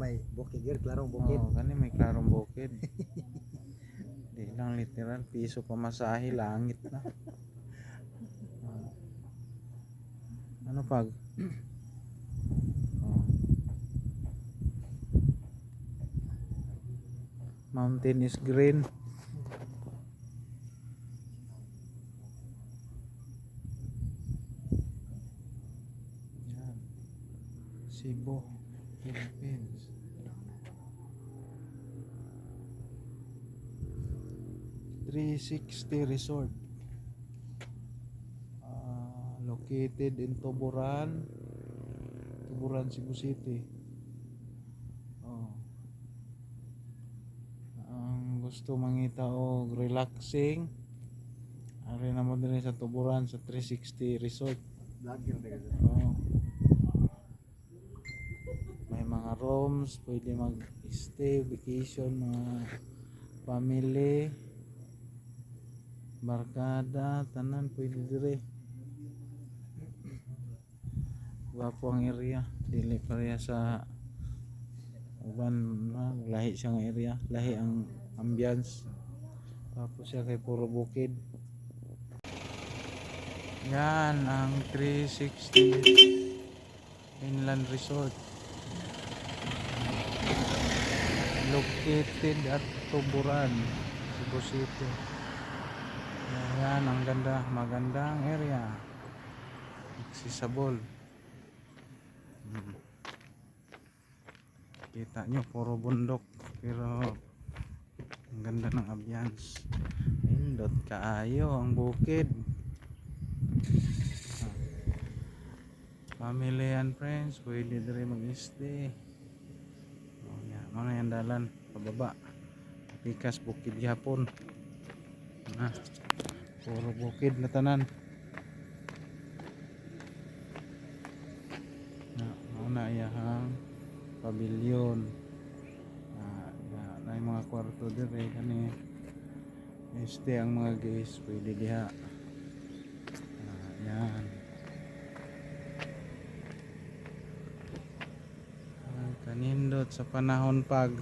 may bukid yun, klarong bukid. Oo, kani may klarong bukid. Di lang literal, piso pamasahe, langit na. Oo. Ano pag? Oh. Mountain is green. Yan. Cebu, Philippines. .360 Resort, located in Tuburan, Cebu City. Oh. Ang gusto mangita og relaxing, ari na mo din sa Tuburan sa 360 Resort. Vlogger na kasi. Oh. May mga rooms, pwede mag-stay, vacation, mga family, barkada, tanan pwede dire. Gwapo ang area, dili pareha sa uban na lahi siyang area, lahi ang ambience. Tapos siya kay puro bukid. Yan ang 360 Inland Resort, located at Tuburan, Cebu City. Yan ang ganda, magandang area, accessible. Kita nyo puro bundok pero ang ganda ng ambience. Indot kaayo ang bukid. Family and friends pwede dire mag-stay. Mga yan dalan pababa pikas bukid gyapon. Puro bukid na tanan. Mauna iyahang pavilion. Na mga kwarto dire kani stay ang mga guys pwede diha. Yan. Kanindot sa panahon pag